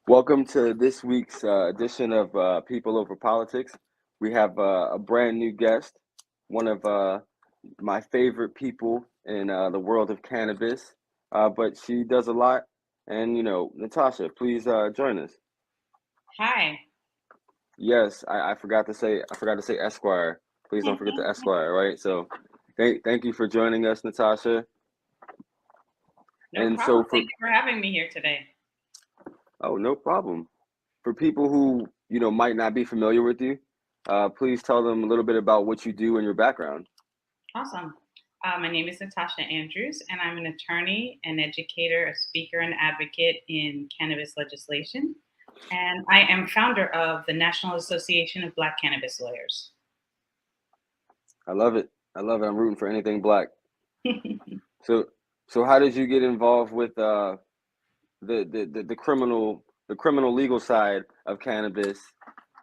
Welcome to this week's edition of People Over Politics. We have a brand new guest, one of my favorite people in the world of cannabis, but she does a lot. And Natasha, please join us. Hi. Yes, I forgot to say Esquire. Please don't forget the Esquire, right? So, thank you for joining us, Natasha. No And so problem. for Thank you for having me here today. Oh, no problem. For people who might not be familiar with you, please tell them a little bit about what you do and your background. Awesome. My name is Natasha Andrews, and I'm an attorney, an educator, a speaker, and advocate in cannabis legislation. And I am founder of the National Association of Black Cannabis Lawyers. I love it. I love it. I'm rooting for anything black. So, so how did you get involved with the criminal legal side of cannabis,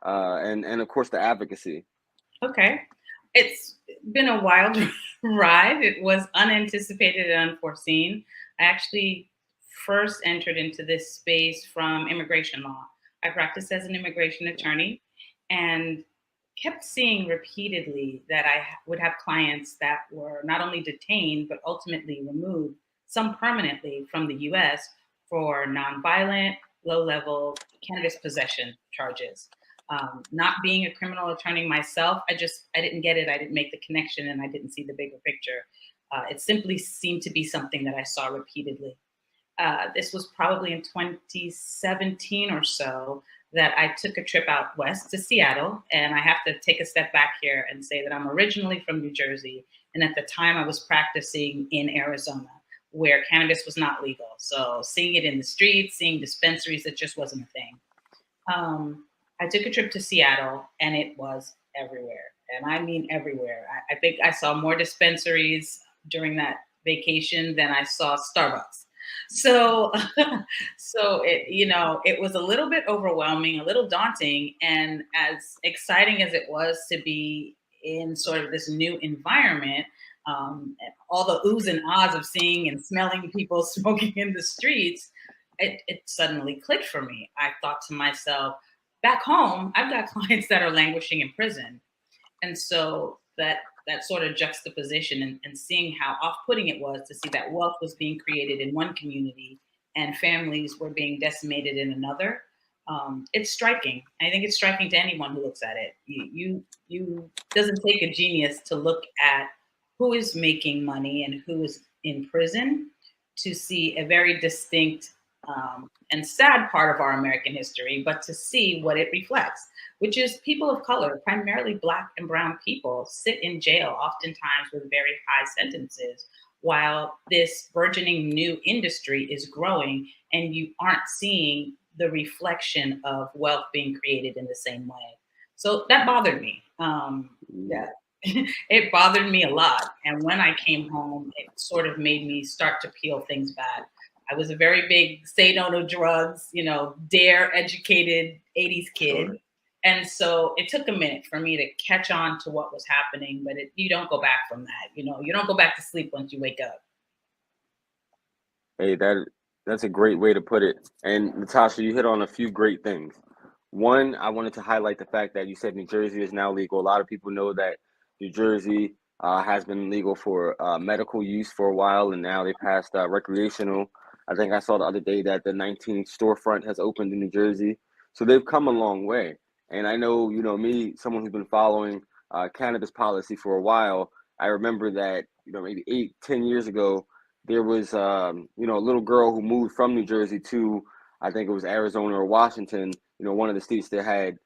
and of course the advocacy? Okay. It's been a wild ride. It was unanticipated and unforeseen. I actually first entered into this space from immigration law. I practiced as an immigration attorney and kept seeing repeatedly that would have clients that were not only detained, but ultimately removed, some permanently from the US for nonviolent, low level cannabis possession charges. Not being a criminal attorney myself, I didn't get it. I didn't make the connection, and I didn't see the bigger picture. It simply seemed to be something that I saw repeatedly. This was probably in 2017 or so that I took a trip out west to Seattle. And I have to take a step back here and say that I'm originally from New Jersey. And at the time, I was practicing in Arizona, where cannabis was not legal. So seeing it in the streets, seeing dispensaries, it just wasn't a thing. I took a trip to Seattle, and it was everywhere. And I mean everywhere. I think I saw more dispensaries during that vacation than I saw Starbucks. So, so it was a little bit overwhelming, a little daunting, and as exciting as it was to be in sort of this new environment, and all the oohs and ahs of seeing and smelling people smoking in the streets, it suddenly clicked for me. I thought to myself, back home, I've got clients that are languishing in prison. And so that sort of juxtaposition and seeing how off-putting it was to see that wealth was being created in one community and families were being decimated in another. It's striking. I think it's striking to anyone who looks at it. You doesn't take a genius to look at who is making money and who is in prison to see a very distinct and sad part of our American history, but to see what it reflects, which is people of color, primarily Black and Brown people, sit in jail oftentimes with very high sentences while this burgeoning new industry is growing and you aren't seeing the reflection of wealth being created in the same way. So that bothered me. Yeah, it bothered me a lot. And when I came home, it sort of made me start to peel things back. I was a very big say no to drugs, dare educated 80s kid. Sure. And so it took a minute for me to catch on to what was happening, but you don't go back from that. You don't go back to sleep once you wake up. Hey, that's a great way to put it. And Natasha, you hit on a few great things. One, I wanted to highlight the fact that you said New Jersey is now legal. A lot of people know that New Jersey has been legal for medical use for a while, and now they passed recreational. I think I saw the other day that the 19th storefront has opened in New Jersey. So they've come a long way. And I know, me, someone who's been following cannabis policy for a while, I remember that, maybe 8, 10 years ago, there was, a little girl who moved from New Jersey to, I think it was Arizona or Washington, one of the states that had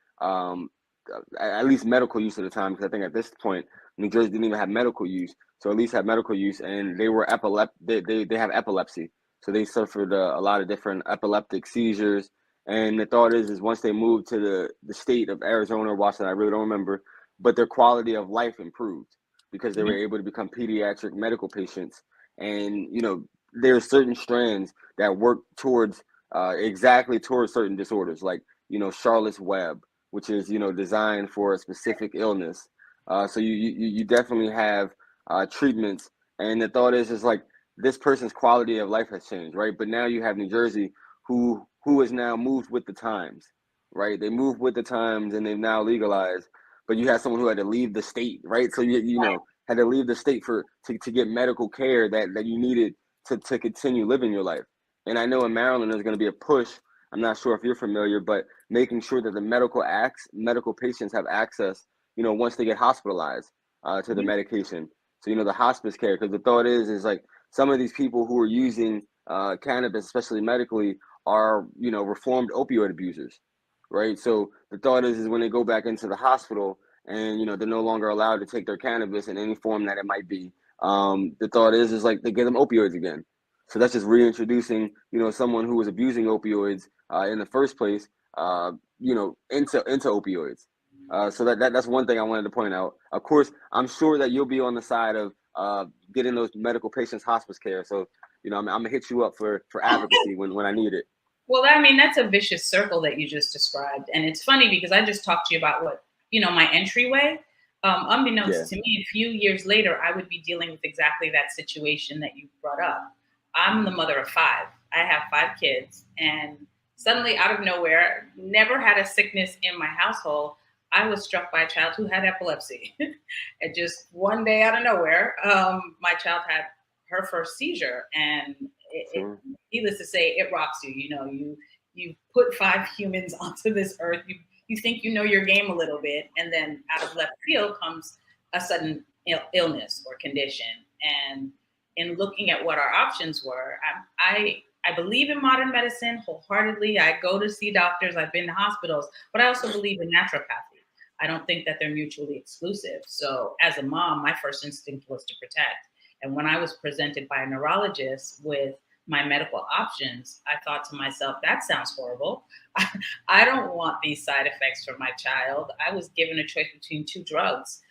at least medical use at the time, because I think at this point, New Jersey didn't even have medical use. So at least had medical use, and they were they have epilepsy. So they suffered a lot of different epileptic seizures. And the thought is once they moved to the state of Arizona or Washington, I really don't remember, but their quality of life improved because they were able to become pediatric medical patients. And there are certain strands that work towards exactly towards certain disorders, like Charlotte's Web, which is designed for a specific illness. So you definitely have treatments, and the thought is like this person's quality of life has changed, right? But now you have New Jersey, who has now moved with the times, right? They moved with the times and they've now legalized. But you had someone who had to leave the state, right? So you know had to leave the state to get medical care that you needed to continue living your life. And I know in Maryland there's going to be a push. I'm not sure if you're familiar, but making sure that the medical patients have access, you know, once they get hospitalized to the medication. So you know the hospice care, because the thought is like some of these people who are using cannabis, especially medically, are, you know, reformed opioid abusers, right? So the thought is when they go back into the hospital and, you know, they're no longer allowed to take their cannabis in any form that it might be. The thought is like they give them opioids again. So that's just reintroducing, you know, someone who was abusing opioids in the first place, you know, into opioids. So that's one thing I wanted to point out. Of course, I'm sure that you'll be on the side of getting those medical patients hospice care. So, you know, I'm gonna hit you up for advocacy when I need it. Well, I mean, that's a vicious circle that you just described. And it's funny because I just talked to you about what, you know, my entryway. Yeah. Unbeknownst to me, a few years later, I would be dealing with exactly that situation that you brought up. I'm the mother of five. I have five kids. And suddenly, out of nowhere, never had a sickness in my household. I was struck by a child who had epilepsy. And just one day out of nowhere, my child had her first seizure. And Sure. needless to say, it rocks you. You know, you put five humans onto this earth. You think you know your game a little bit, and then out of left field comes a sudden illness or condition. And in looking at what our options were, I believe in modern medicine wholeheartedly. I go to see doctors. I've been to hospitals, but I also believe in naturopathy. I don't think that they're mutually exclusive. So as a mom, my first instinct was to protect. And when I was presented by a neurologist with my medical options, I thought to myself, that sounds horrible. I don't want these side effects for my child. I was given a choice between two drugs.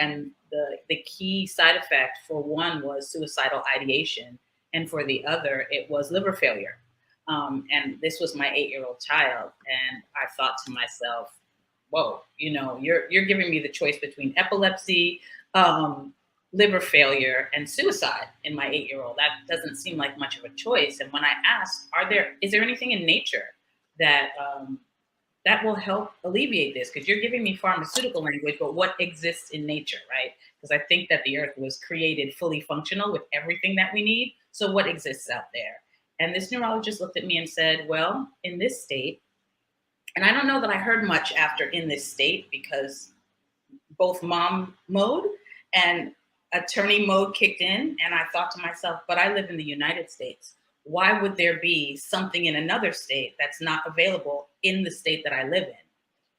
And the key side effect for one was suicidal ideation. And for the other, it was liver failure. And this was my 8-year-old child. And I thought to myself, whoa, you know, you're giving me the choice between epilepsy, liver failure, and suicide in my 8-year-old. That doesn't seem like much of a choice. And when I asked, is there anything in nature that that will help alleviate this? Because you're giving me pharmaceutical language, but what exists in nature, right? Because I think that the earth was created fully functional with everything that we need. So what exists out there? And this neurologist looked at me and said, well, in this state, and I don't know that I heard much after in this state, because both mom mode and attorney mode kicked in. And I thought to myself, but I live in the United States. Why would there be something in another state that's not available in the state that I live in?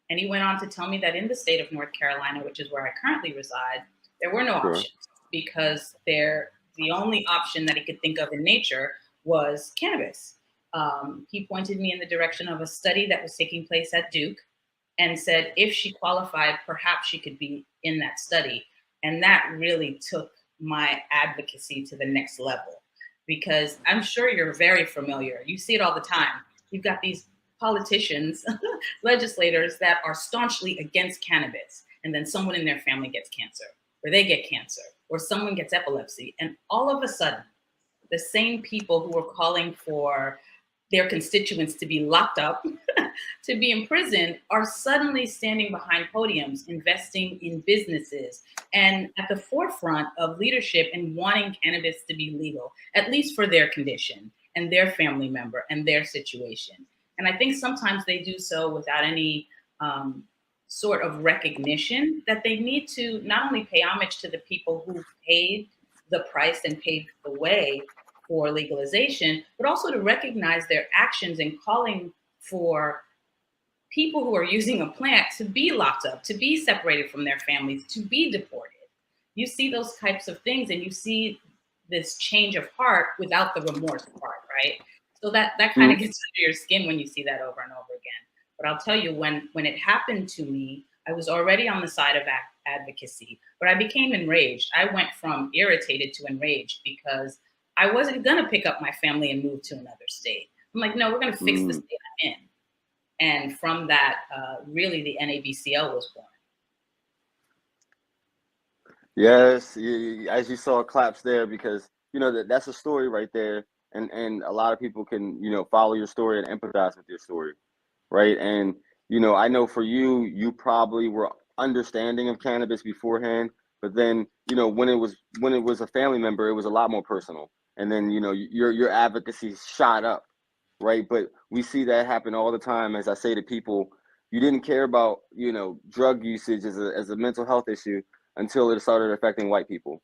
And he went on to tell me that in the state of North Carolina, which is where I currently reside, there were no Sure. options, because the only option that he could think of in nature was cannabis. He pointed me in the direction of a study that was taking place at Duke and said if she qualified, perhaps she could be in that study. And that really took my advocacy to the next level, because I'm sure you're very familiar. You see it all the time. You've got these politicians, legislators that are staunchly against cannabis, and then someone in their family gets cancer, or they get cancer, or someone gets epilepsy. And all of a sudden, the same people who were calling for their constituents to be locked up, to be imprisoned, are suddenly standing behind podiums, investing in businesses, and at the forefront of leadership and wanting cannabis to be legal, at least for their condition and their family member and their situation. And I think sometimes they do so without any sort of recognition that they need to not only pay homage to the people who paid the price and paved the way for legalization, but also to recognize their actions in calling for people who are using a plant to be locked up, to be separated from their families, to be deported. You see those types of things, and you see this change of heart without the remorse part, right? So that kind of gets under your skin when you see that over and over again. But I'll tell you, when it happened to me, I was already on the side of advocacy, but I became enraged. I went from irritated to enraged because I wasn't going to pick up my family and move to another state. I'm like, no, we're going to fix the state I'm in. And from that, really, the NABCL was born. Yes, as you saw claps there, because you know that's a story right there, and a lot of people can, follow your story and empathize with your story, right? And I know for you, you probably were understanding of cannabis beforehand, but then when it was a family member, it was a lot more personal, and then your advocacy shot up, right? But we see that happen all the time. As I say to people, you didn't care about drug usage as a mental health issue until it started affecting white people,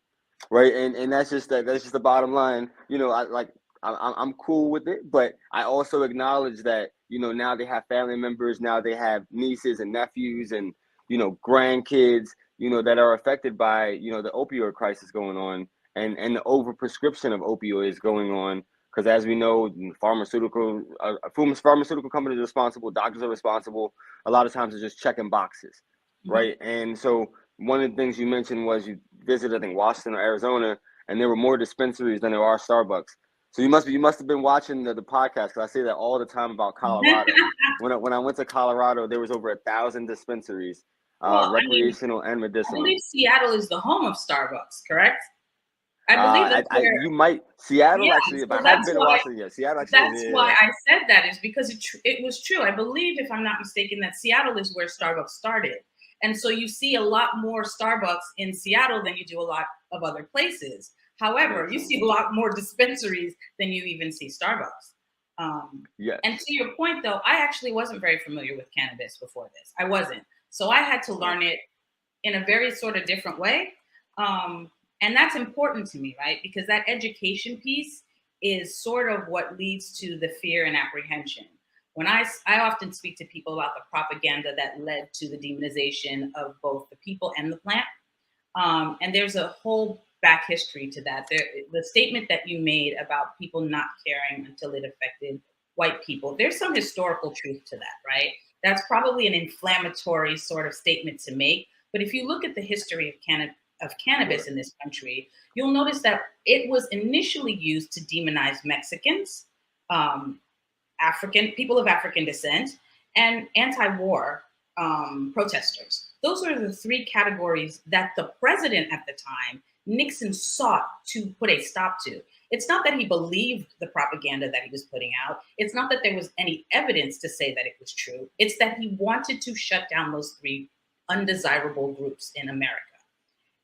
right? And that's just the bottom line. I'm cool with it, but I also acknowledge that now they have family members, now they have nieces and nephews and grandkids that are affected by the opioid crisis going on, and the overprescription of opioids going on. Because as we know, pharmaceutical companies are responsible, doctors are responsible. A lot of times they're just checking boxes, right? And so one of the things you mentioned was you visited, I think, Washington or Arizona, and there were more dispensaries than there are Starbucks. So you must have been watching the podcast, because I say that all the time about Colorado. When I went to Colorado, there was over 1,000 dispensaries, Well, recreational and I medicinal. believe Seattle is the home of Starbucks, correct? I believe that's where you might Seattle yeah, actually. If so I haven't been to Washington yet, Seattle actually. that's why I said that, is because it was true. I believe, if I'm not mistaken, that Seattle is where Starbucks started, and so you see a lot more Starbucks in Seattle than you do a lot of other places. However, you see a lot more dispensaries than you even see Starbucks. Yes. And to your point, though, I actually wasn't very familiar with cannabis before this. I wasn't, so I had to learn it in a very sort of different way. And that's important to me, right? Because that education piece is sort of what leads to the fear and apprehension. When I often speak to people about the propaganda that led to the demonization of both the people and the plant. And there's a whole back history to that. The statement that you made about people not caring until it affected white people, there's some historical truth to that, right? That's probably an inflammatory sort of statement to make. But if you look at the history of cannabis in this country, you'll notice that it was initially used to demonize Mexicans, African people of African descent, and anti-war protesters. Those are the three categories that the president at the time, Nixon, sought to put a stop to. It's not that he believed the propaganda that he was putting out. It's not that there was any evidence to say that it was true. It's that he wanted to shut down those three undesirable groups in America.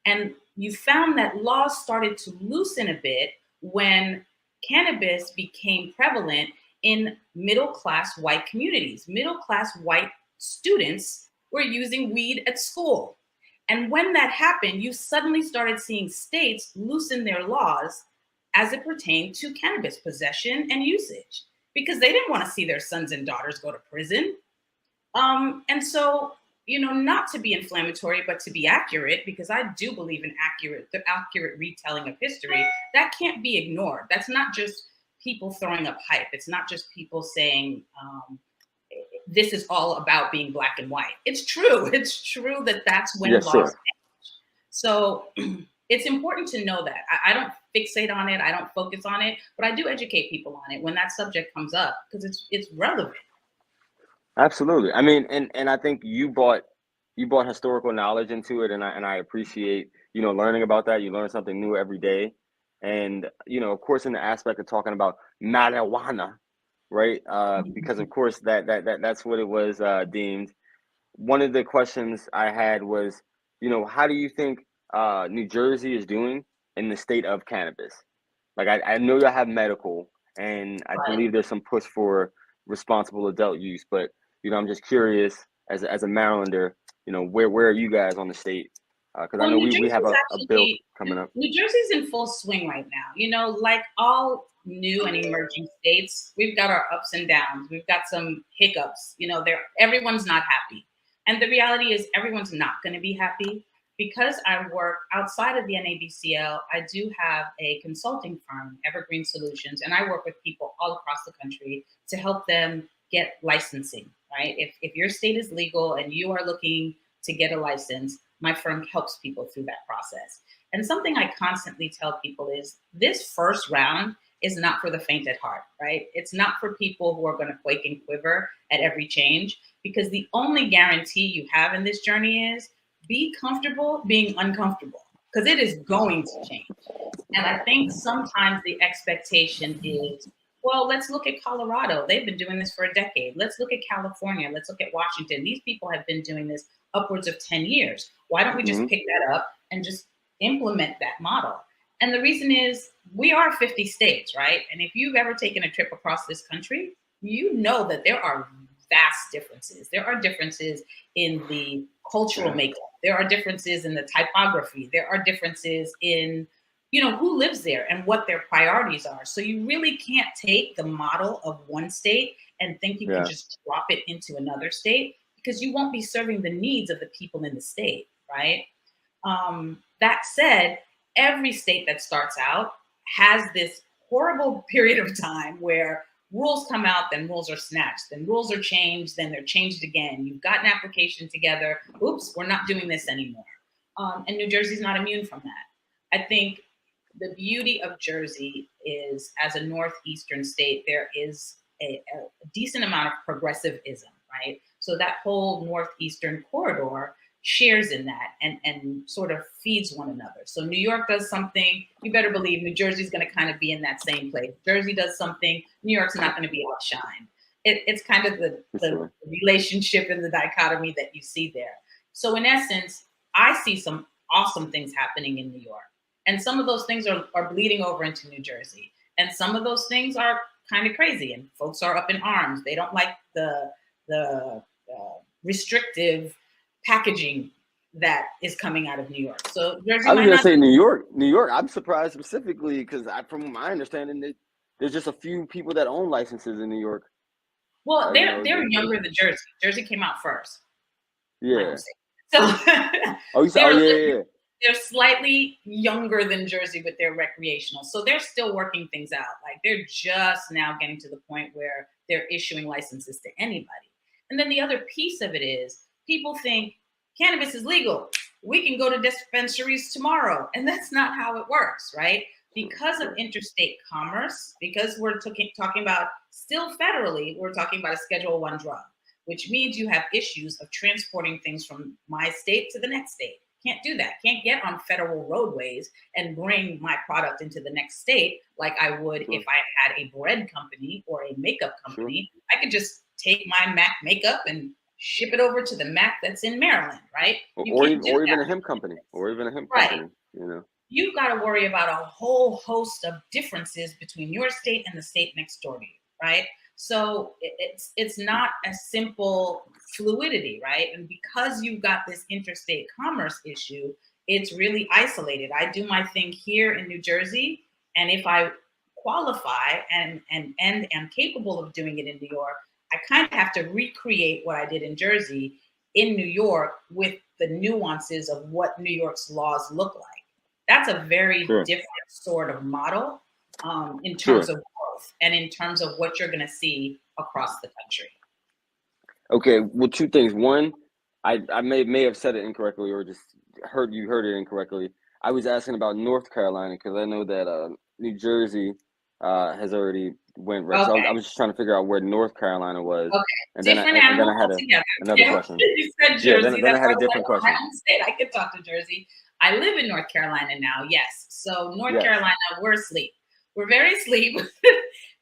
And you found that laws started to loosen a bit when cannabis became prevalent in middle-class white communities. Middle-class white students were using weed at school. And when that happened, you suddenly started seeing states loosen their laws as it pertained to cannabis possession and usage, because they didn't want to see their sons and daughters go to prison. And so, not to be inflammatory, but to be accurate, because I do believe in the accurate retelling of history, that can't be ignored. That's not just people throwing up hype. It's not just people saying, this is all about being black and white. It's true. It's true that that's when laws change. So it's important to know that. I don't fixate on it. I don't focus on it, but I do educate people on it when that subject comes up, because it's relevant. Absolutely. I mean, and I think you brought historical knowledge into it, and I appreciate learning about that. You learn something new every day, and of course, in the aspect of talking about marijuana, right? Because of course that's what it was deemed. One of the questions I had was, how do you think New Jersey is doing in the state of cannabis? Like I know you have medical, and I believe there's some push for responsible adult use, but I'm just curious as a Marylander, where are you guys on the state? Because I know we have a bill coming up. New Jersey's in full swing right now. Like all new and emerging states, we've got our ups and downs. We've got some hiccups. Everyone's not happy. And the reality is everyone's not going to be happy. Because I work outside of the NABCL, I do have a consulting firm, Evergreen Solutions, and I work with people all across the country to help them get licensing, right? If your state is legal and you are looking to get a license, my firm helps people through that process. And something I constantly tell people is this first round is not for the faint at heart, right? It's not for people who are going to quake and quiver at every change, because the only guarantee you have in this journey is be comfortable being uncomfortable, because it is going to change. And I think sometimes the expectation is, well, let's look at Colorado. They've been doing this for a decade. Let's look at California. Let's look at Washington. These people have been doing this upwards of 10 years. Why don't we just pick that up and just implement that model? And the reason is we are 50 states, right? And if you've ever taken a trip across this country, you know that there are vast differences. There are differences in the cultural makeup. There are differences in the typography. There are differences in, you know, who lives there and what their priorities are. So you really can't take the model of one state and think you can just drop it into another state, because you won't be serving the needs of the people in the state, right? That said, every state that starts out has this horrible period of time where rules come out, then rules are snatched, then rules are changed, then they're changed again. You've got an application together. Oops, we're not doing this anymore. And New Jersey's not immune from that. I think the beauty of Jersey is, as a northeastern state, there is a decent amount of progressivism, right? So that whole northeastern corridor shares in that and sort of feeds one another. So New York does something, you better believe New Jersey's going to kind of be in that same place. Jersey does something, New York's not going to be outshined. It's kind of the relationship and the dichotomy that you see there. So in essence, I see some awesome things happening in New York. And some of those things are bleeding over into New Jersey. And some of those things are kind of crazy and folks are up in arms. They don't like the restrictive packaging that is coming out of New York. So Jersey, I was going to say New York. I'm surprised specifically because from my understanding, there's just a few people that own licenses in New York. Well, they're younger than Jersey. Jersey came out first. Yeah. So yeah. They're slightly younger than Jersey with their recreational. So they're still working things out. Like they're just now getting to the point where they're issuing licenses to anybody. And then the other piece of it is people think cannabis is legal. We can go to dispensaries tomorrow. And that's not how it works, right? Because of interstate commerce, because we're talking about still federally, we're talking about a Schedule I drug, which means you have issues of transporting things from my state to the next state. Can't do that. Can't get on federal roadways and bring my product into the next state like I would if I had a bread company or a makeup company. I could just take my MAC makeup and ship it over to the MAC that's in Maryland, right? Or even a hemp company. You know. You've got to worry about a whole host of differences between your state and the state next door to you, right? So it's not a simple fluidity, right? And because you've got this interstate commerce issue, it's really isolated. I do my thing here in New Jersey, and if I qualify and am capable of doing it in New York, I kind of have to recreate what I did in Jersey in New York with the nuances of what New York's laws look like. That's a very different sort of model in terms of growth and in terms of what you're going to see across the country. Okay, well, two things. One, I may have said it incorrectly or just heard it incorrectly. I was asking about North Carolina because I know that New Jersey has already went red. So I was just trying to figure out where North Carolina was. Okay. And then I had another question. You said Jersey. Then I had a different question. My own state, I could talk to Jersey. I live in North Carolina now, yes. So North Carolina, we're asleep. We're very asleep,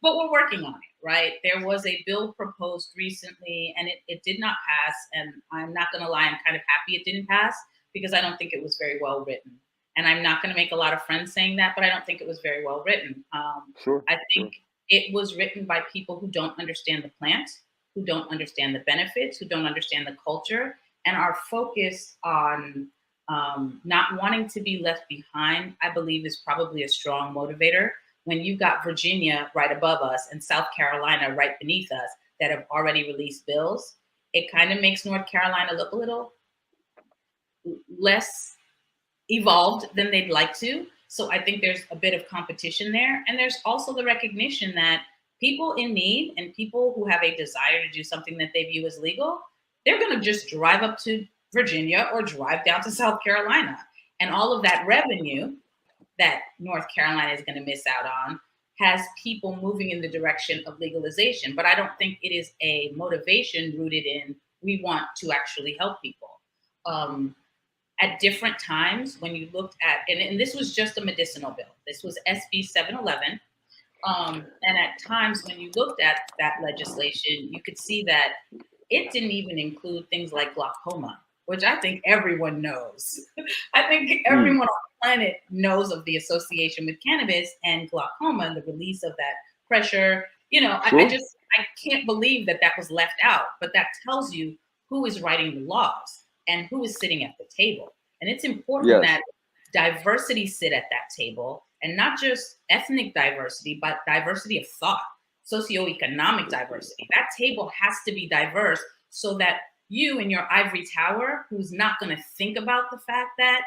but we're working on it, right? There was a bill proposed recently, and it did not pass. And I'm not going to lie, I'm kind of happy it didn't pass because I don't think it was very well written. And I'm not going to make a lot of friends saying that, but I don't think it was very well written. I think it was written by people who don't understand the plant, who don't understand the benefits, who don't understand the culture, and are focused on not wanting to be left behind. I believe is probably a strong motivator. When you've got Virginia right above us and South Carolina right beneath us that have already released bills, it kind of makes North Carolina look a little less evolved than they'd like to. So I think there's a bit of competition there. And there's also the recognition that people in need and people who have a desire to do something that they view as legal, they're going to just drive up to Virginia or drive down to South Carolina. And all of that revenue that North Carolina is going to miss out on has people moving in the direction of legalization. But I don't think it is a motivation rooted in we want to actually help people. at different times when you looked at, and this was just a medicinal bill. This was SB 711. And at times when you looked at that legislation, you could see that it didn't even include things like glaucoma, which I think everyone knows. I think everyone on the planet knows of the association with cannabis and glaucoma and the release of that pressure. You know, Sure. I can't believe that that was left out, but that tells you who is writing the laws and who is sitting at the table. And it's important that diversity sit at that table, and not just ethnic diversity, but diversity of thought, socioeconomic diversity. That table has to be diverse so that you in your ivory tower, who's not going to think about the fact that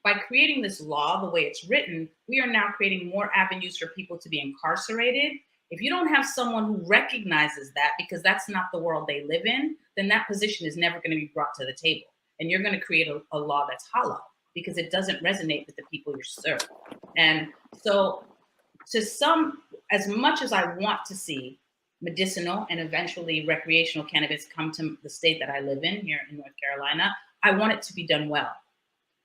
by creating this law the way it's written, we are now creating more avenues for people to be incarcerated. If you don't have someone who recognizes that, because that's not the world they live in, then that position is never going to be brought to the table. And you're going to create a law that's hollow because it doesn't resonate with the people you serve. And so as much as I want to see medicinal and eventually recreational cannabis come to the state that I live in here in North Carolina, I want it to be done well.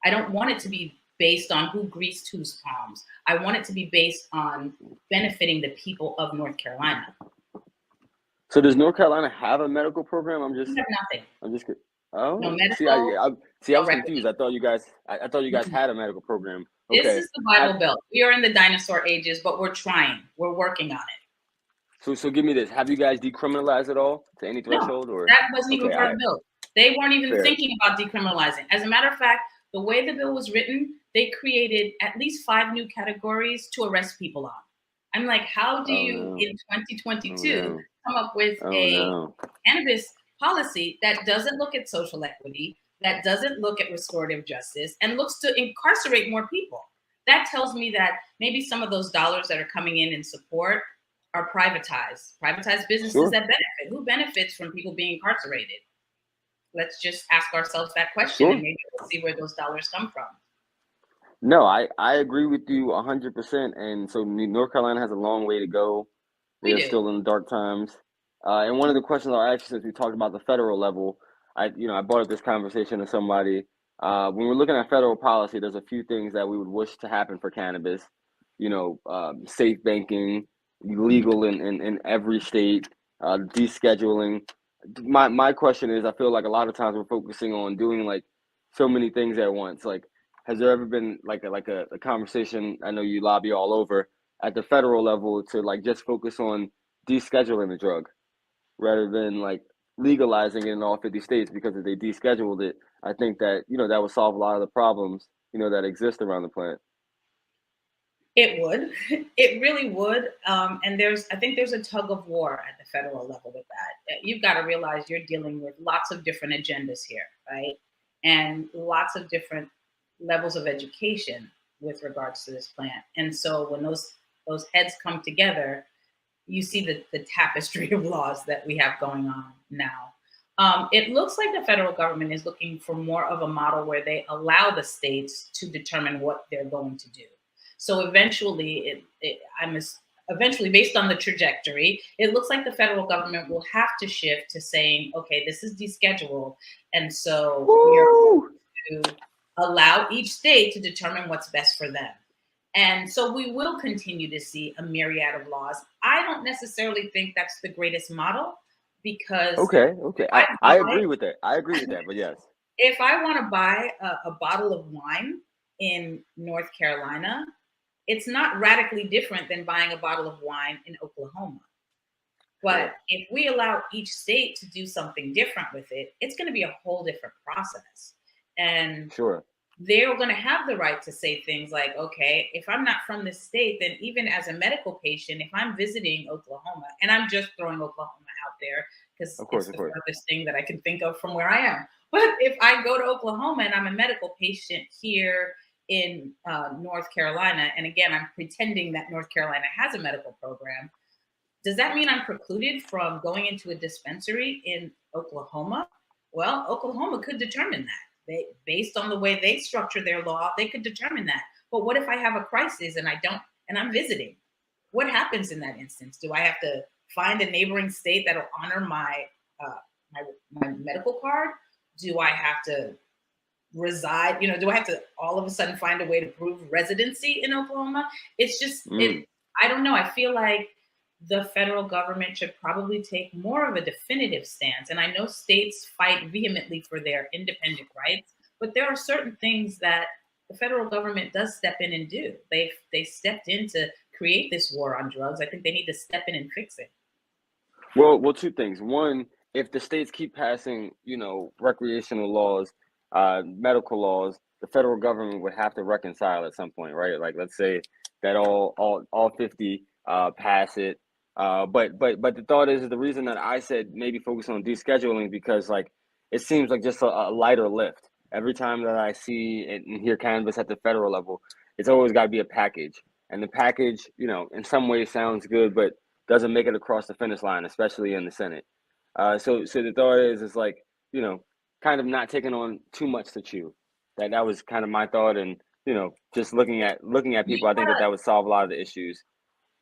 I don't want it to be based on who greased whose palms. I want it to be based on benefiting the people of North Carolina. So does North Carolina have a medical program? We have nothing. I'm just oh. No medical. I was confused. I thought you guys had a medical program. Okay. This is the Bible Belt. We are in the dinosaur ages, but we're trying. We're working on it. So give me this. Have you guys decriminalized it all to any threshold? No, that wasn't even part of the bill. They weren't even thinking about decriminalizing. As a matter of fact, the way the bill was written, they created at least 5 new categories to arrest people on. I'm like, how do you in 2022 come up with a cannabis policy that doesn't look at social equity, that doesn't look at restorative justice, and looks to incarcerate more people? That tells me that maybe some of those dollars that are coming in support are privatized businesses that benefit. Who benefits from people being incarcerated? Let's just ask ourselves that question, and maybe we'll see where those dollars come from. No, I agree with you 100%. And so North Carolina has a long way to go. We're still in the dark times. And one of the questions I'll ask you, since we talked about the federal level, I brought up this conversation to somebody. When we're looking at federal policy, there's a few things that we would wish to happen for cannabis. Safe banking, legal in every state, descheduling. My question is, I feel like a lot of times we're focusing on doing like so many things at once. Like, has there ever been like a conversation? I know you lobby all over at the federal level to like just focus on descheduling the drug rather than like legalizing it in all 50 states, because if they descheduled it, I think that, that would solve a lot of the problems, that exist around the planet. It would. It really would. And I think there's a tug of war at the federal level with that. You've got to realize you're dealing with lots of different agendas here, right? And lots of different levels of education with regards to this plant. And so when those heads come together, you see the tapestry of laws that we have going on now. It looks like the federal government is looking for more of a model where they allow the states to determine what they're going to do. So eventually, eventually, based on the trajectory, it looks like the federal government will have to shift to saying, okay, this is descheduled. And so we're going to allow each state to determine what's best for them. And so we will continue to see a myriad of laws. I don't necessarily think that's the greatest model, because I agree with that. But yes, if I want to buy a bottle of wine in North Carolina, it's not radically different than buying a bottle of wine in Oklahoma. But if we allow each state to do something different with it, it's going to be a whole different process. And they're going to have the right to say things like, okay, if I'm not from this state, then even as a medical patient, if I'm visiting Oklahoma, and I'm just throwing Oklahoma out there because it's the furthest thing that I can think of from where I am. But if I go to Oklahoma and I'm a medical patient here in North Carolina, and again, I'm pretending that North Carolina has a medical program, does that mean I'm precluded from going into a dispensary in Oklahoma? Well, Oklahoma could determine that. Based on the way they structure their law, they could determine that. But what if I have a crisis and I'm visiting? What happens in that instance? Do I have to find a neighboring state that'll honor my medical card? Do I have to reside? You know, do I have to all of a sudden find a way to prove residency in Oklahoma? It's just Mm. I don't know. I feel like the federal government should probably take more of a definitive stance. And I know states fight vehemently for their independent rights, but there are certain things that the federal government does step in and do. They stepped in to create this war on drugs. I think they need to step in and fix it. Well, two things. One, if the states keep passing, recreational laws, medical laws, the federal government would have to reconcile at some point, right? Like, let's say that all 50 pass it. But the thought is the reason that I said maybe focus on descheduling because like it seems like just a lighter lift. Every time that I see and hear cannabis at the federal level, it's always got to be a package, and the package, in some ways sounds good, but doesn't make it across the finish line, especially in the Senate. So the thought is like you know, kind of not taking on too much to chew. That was kind of my thought, and just looking at You people, I think that gotta would solve a lot of the issues.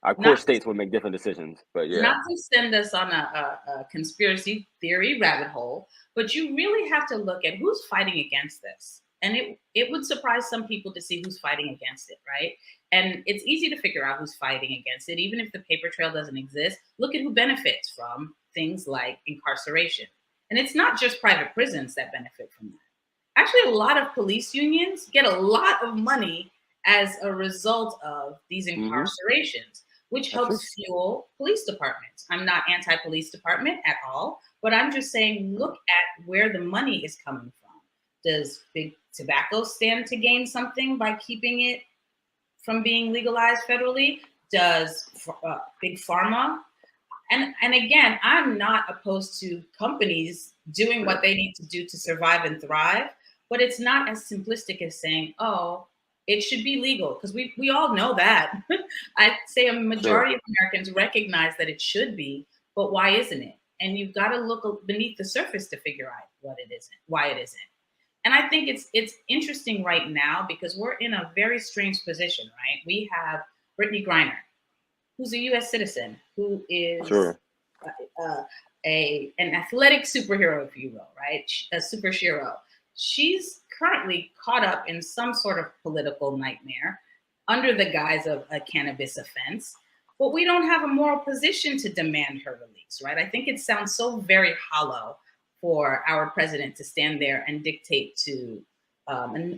Of not course, states would make different decisions, but yeah, not to send us on a conspiracy theory rabbit hole, but you really have to look at who's fighting against this. And it would surprise some people to see who's fighting against it, right? And it's easy to figure out who's fighting against it, even if the paper trail doesn't exist. Look at who benefits from things like incarceration. And it's not just private prisons that benefit from that. Actually, a lot of police unions get a lot of money as a result of these hmm incarcerations, which that's true. helps fuel police departments. I'm not anti police department at all, but I'm just saying look at where the money is coming from. Does big tobacco stand to gain something by keeping it from being legalized federally? Does big pharma? And again, I'm not opposed to companies doing what they need to do to survive and thrive, but it's not as simplistic as saying, oh, it should be legal, because we all know that. I'd say a Sure. majority of Americans recognize that it should be, but why isn't it? And you've got to look beneath the surface to figure out what it isn't, why it isn't. And I think it's interesting right now because we're in a very strange position, right? We have Brittany Griner, who's a U.S. citizen, who is Sure. uh, an athletic superhero, if you will, right? A superhero. She's currently caught up in some sort of political nightmare under the guise of a cannabis offense, but we don't have a moral position to demand her release, right? I think it sounds so very hollow for our president to stand there and dictate to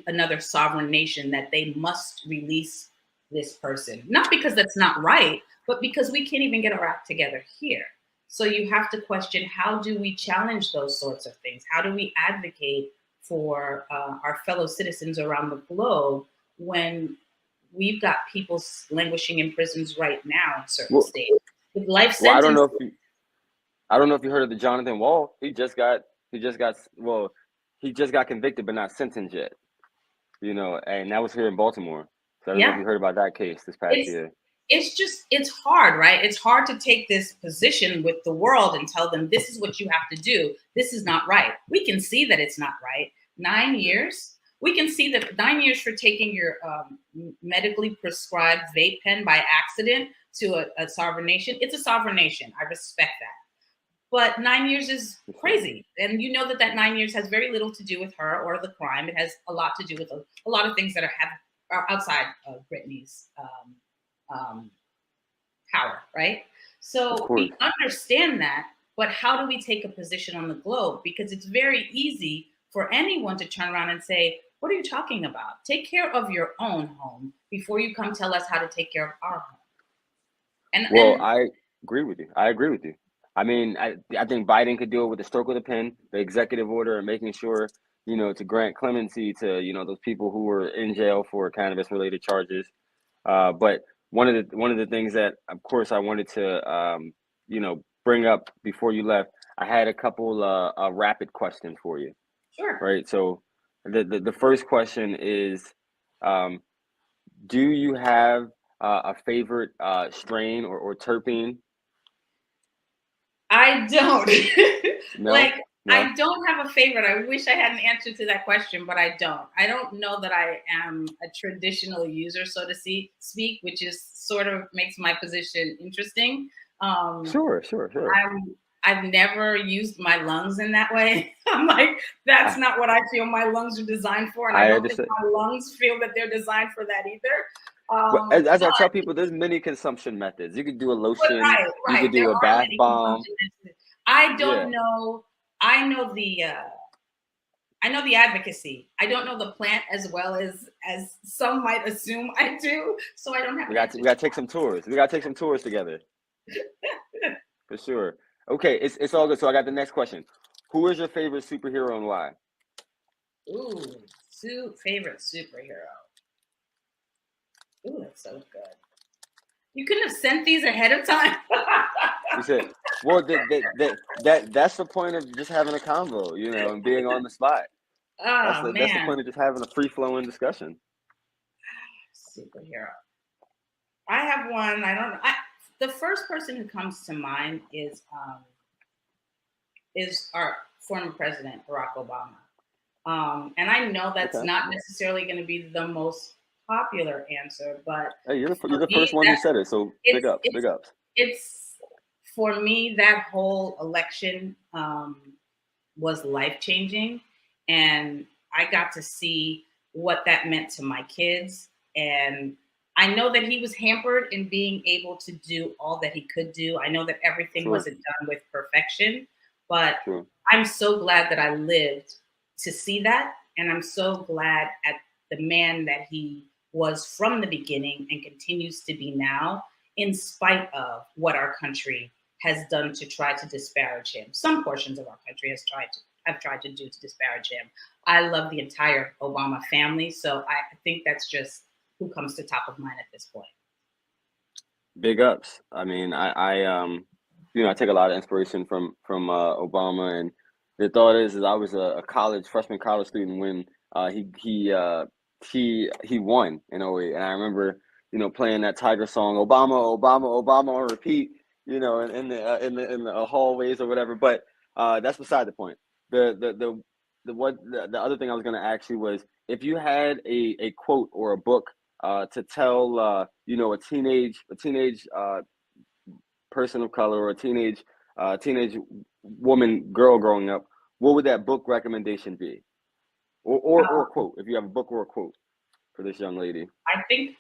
another sovereign nation that they must release this person. Not because that's not right, but because we can't even get our act together here. So you have to question, how do we challenge those sorts of things? How do we advocate for our fellow citizens around the globe when we've got people languishing in prisons right now in certain Well, states with life well, sentences? I don't know if you heard of the Jonathan Wall. Well, he just got convicted but not sentenced yet. And that was here in Baltimore. So I don't know if Yeah, you heard about that case this past it's year. it's hard, right? It's hard to take this position with the world and tell them this is what you have to do. This is not right. We can see that it's not right. 9 years. We can see that 9 years for taking your medically prescribed vape pen by accident to a sovereign nation. It's a sovereign nation. I respect that. But 9 years is crazy. And you know that 9 years has very little to do with her or the crime. It has a lot to do with a lot of things that are outside of Brittany's um, power, right? Of So course. we understand that, but how do we take a position on the globe? Because it's very easy for anyone to turn around and say, what are you talking about? Take care of your own home before you come tell us how to take care of our home. Well, And I agree with you. I agree with you. I mean, I think Biden could do it with the stroke of the pen, the executive order, and making sure, to grant clemency to, those people who were in jail for cannabis related charges. But one of the things that, of course, I wanted to, bring up before you left, I had a couple rapid questions for you, sure, right? So the first question is, um, do you have a favorite strain or terpene? I don't. No, Like, no. I don't have a favorite. I wish I had an answer to that question, but I don't. I don't know that I am a traditional user, so to speak, which is sort of makes my position interesting. Um, Sure, sure, sure. I've never used my lungs in that way. I'm like, that's not what I feel my lungs are designed for, and I I don't think understand. my lungs feel that they're designed for that either. Well, as I tell people, there's many consumption methods. You could do a But lotion, you right. could There do a are bath many bomb. consumption methods. I Yeah, don't know. I know the advocacy. I don't know the plant as well as some might assume I do. So I don't have we an got answer we to got to take some tours. We got to take some tours together for sure. Okay, it's all good. So I got the next question. Who is your favorite superhero and why? Favorite superhero. Ooh, that's so good. You couldn't have sent these ahead of time. You said, well, that's the point of just having a convo, and being on the spot. That's Oh the man, point of just having a free flowing discussion. superhero. I have one. I don't. The first person who comes to mind is our former president Barack Obama. And I know that's Okay. not necessarily going to be the most popular answer, but Hey, you're for the me, first one who that said it, so big it's ups, it's big ups. it's for me that whole election was life changing, and I got to see what that meant to my kids. And I know that he was hampered in being able to do all that he could do. I know that everything Sure, wasn't done with perfection, but sure. I'm so glad that I lived to see that. And I'm so glad at the man that he was from the beginning and continues to be now, in spite of what our country has done to try to disparage him. Some portions of our country have tried to do to disparage him. I love the entire Obama family, so I think that's just who comes to top of mind at this point. Big ups. I mean, I take a lot of inspiration from Obama, and the thought is I was a freshman college student when he won in '08, and I remember playing that Tiger song, Obama, Obama, Obama on repeat, in the hallways or whatever. But that's beside the point. The other thing I was going to ask you was if you had a quote or a book to tell a teenage person of color or a teenage woman girl growing up, what would that book recommendation be, or a quote, if you have a book or a quote for this young lady? I think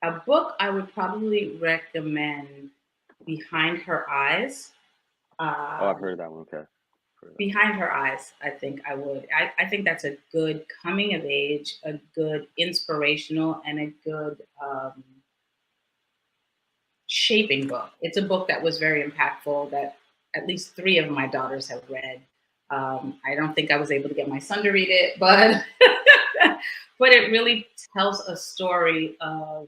a book I would probably recommend, Behind Her Eyes. Oh, I've heard of that one. Okay. Behind Her Eyes, I think I would. I think that's a good coming of age, a good inspirational, and a good shaping book. It's a book that was very impactful that at least 3 of my daughters have read. I don't think I was able to get my son to read it, but but it really tells a story of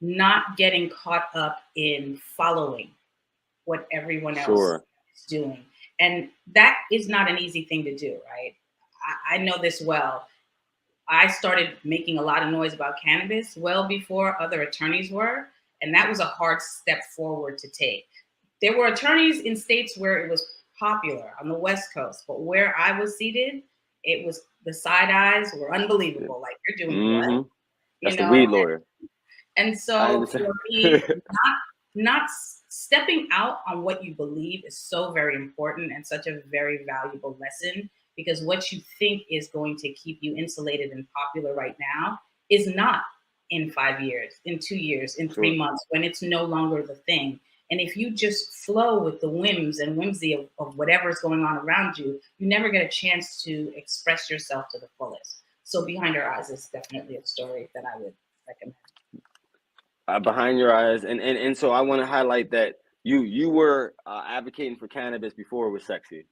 not getting caught up in following what everyone else Sure. is doing. And that is not an easy thing to do, right? I know this well. I started making a lot of noise about cannabis well before other attorneys were, and that was a hard step forward to take. There were attorneys in states where it was popular on the West Coast, but where I was seated, it was the side eyes were unbelievable. Like, you're doing what? Mm-hmm. You That's the know, weed lawyer. and I so understand. for me, not stepping out on what you believe is so very important and such a very valuable lesson, because what you think is going to keep you insulated and popular right now is not in 5 years, in 2 years, in 3 Sure. months, when it's no longer the thing. And if you just flow with the whims and whimsy of whatever's going on around you, you never get a chance to express yourself to the fullest. So Behind Her Eyes is definitely a story that I would recommend. Behind Your Eyes, and so I want to highlight that you were advocating for cannabis before it was sexy,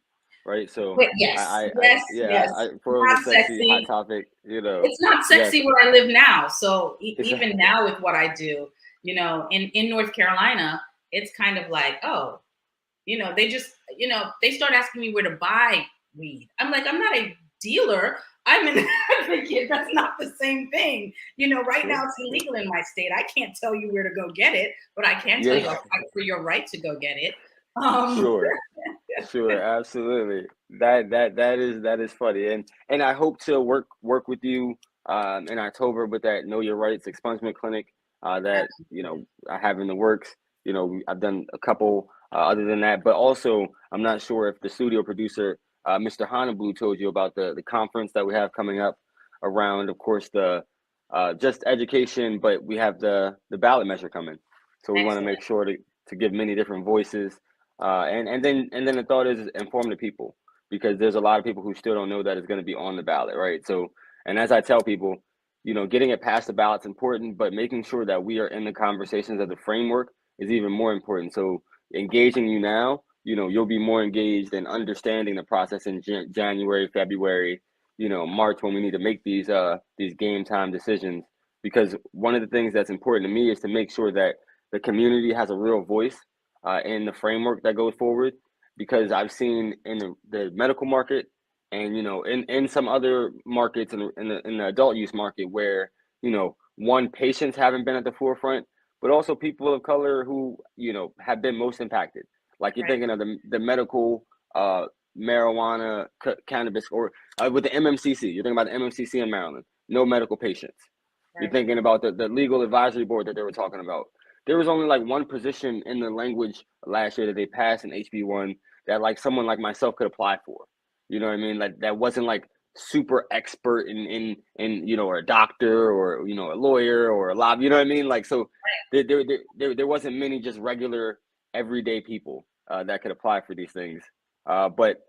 right? So But yes, yes, yes. before it was Not a sexy hot sexy. topic, It's not yes, sexy where I live now. So exactly. even now with what I do, in North Carolina, it's kind of like, oh, they just, they start asking me where to buy weed. I'm like, I'm not a dealer. I'm an advocate. That's not the same thing. Right Sure, now it's illegal in my state. I can't tell you where to go get it, but I can tell you yeah, I'll fight for your right to go get it. Um, sure. Sure, absolutely. That is funny, and I hope to work with you in October with that Know Your Rights expungement clinic that I have in the works. I've done a couple other than that, but also I'm not sure if the studio producer, Mr. Honolulu, told you about the conference that we have coming up around, of course, the just education, but we have the ballot measure coming. So we want to make sure to give many different voices. And then the thought is inform the people, because there's a lot of people who still don't know that it's going to be on the ballot, right? So, and as I tell people, getting it past the ballot's important, but making sure that we are in the conversations of the framework is even more important. So engaging you now, you'll be more engaged in understanding the process in January, February, March, when we need to make these game time decisions. Because one of the things that's important to me is to make sure that the community has a real voice in the framework that goes forward. Because I've seen in the medical market and, in some other markets in the adult use market where, one, patients haven't been at the forefront, but also people of color who, have been most impacted. Like you're thinking of the medical marijuana, cannabis, or with the MMCC. You're thinking about the MMCC in Maryland, no medical patients. You're thinking about the legal advisory board that they were talking about. There was only like one position in the language last year that they passed in HB1 that like someone like myself could apply for. You know what I mean? Like that wasn't like super expert in or a doctor or a lawyer or a lobby. You know what I mean? Like so, there wasn't many just regular everyday people that could apply for these things. But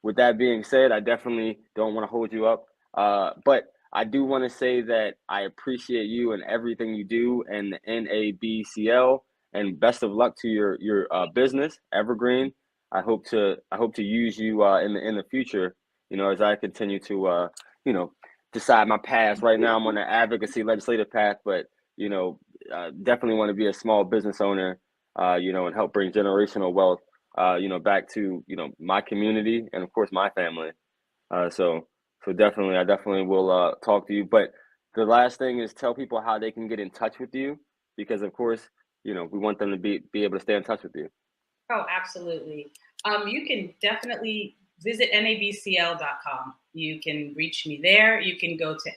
with that being said, I definitely don't want to hold you up. But I do want to say that I appreciate you and everything you do and the NABCL, and best of luck to your business, Evergreen. I hope to use you in the future, as I continue to decide my path. Right now I'm on the advocacy legislative path, but definitely want to be a small business owner, and help bring generational wealth back to my community and of course my family. So definitely, I definitely will talk to you. But the last thing is tell people how they can get in touch with you, because of course, we want them to be able to stay in touch with you. Oh, absolutely. You can definitely visit nabcl.com. You can reach me there. You can go to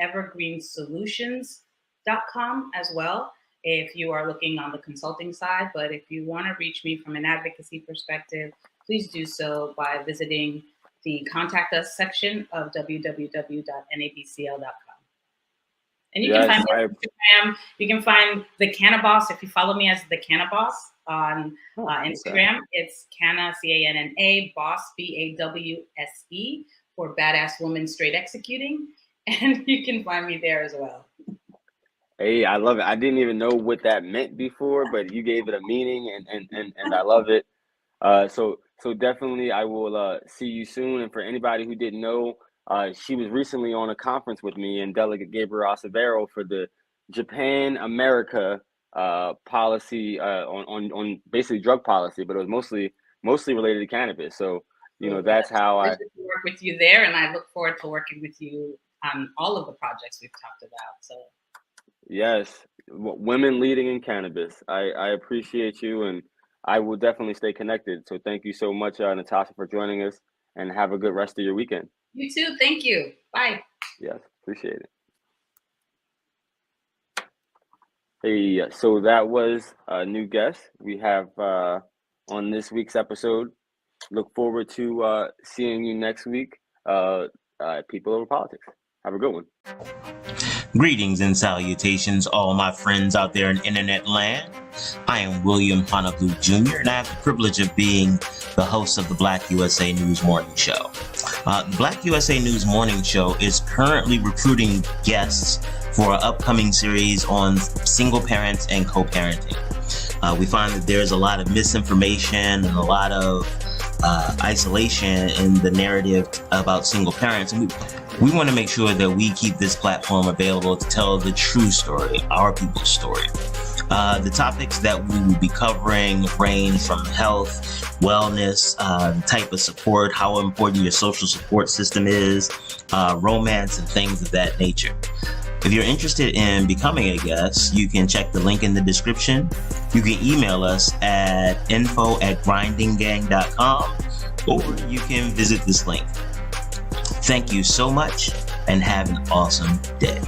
theevergreensolutions.com as well if you are looking on the consulting side. But if you want to reach me from an advocacy perspective, please do so by visiting the contact us section of www.nabcl.com. And you can find me on Instagram. You can find the Cannabis. If you follow me as the Cannabis on Instagram, it's Canna, Canna, Boss, BAWSE, for Badass Woman Straight Executing. And you can find me there as well. Hey, I love it. I didn't even know what that meant before, but you gave it a meaning, and I love it. So definitely I will see you soon. And for anybody who didn't know, she was recently on a conference with me and Delegate Gabriel Acevedo for the Japan America policy on basically drug policy, but it was mostly related to cannabis. So that's how I work with you there, and I look forward to working with you on all of the projects we've talked about. So yes, women leading in cannabis. I appreciate you, and I will definitely stay connected. So thank you so much, Natacha, for joining us, and have a good rest of your weekend. You too. Thank you. Bye. Yes, appreciate it. Hey, so that was a new guest we have on this week's episode. Look forward to seeing you next week, People Over Politics. Have a good one. Greetings and salutations, all my friends out there in internet land. I am William Honolulu Jr., and I have the privilege of being the host of the Black USA News Morning Show. The Black USA News Morning Show is currently recruiting guests for an upcoming series on single parents and co-parenting. We find that there's a lot of misinformation and a lot of isolation in the narrative about single parents, and we want to make sure that we keep this platform available to tell the true story, our people's story. The topics that we will be covering range from health, wellness, type of support, how important your social support system is, romance, and things of that nature. If you're interested in becoming a guest, you can check the link in the description. You can email us at info@grindinggang.com, or you can visit this link. Thank you so much, and have an awesome day.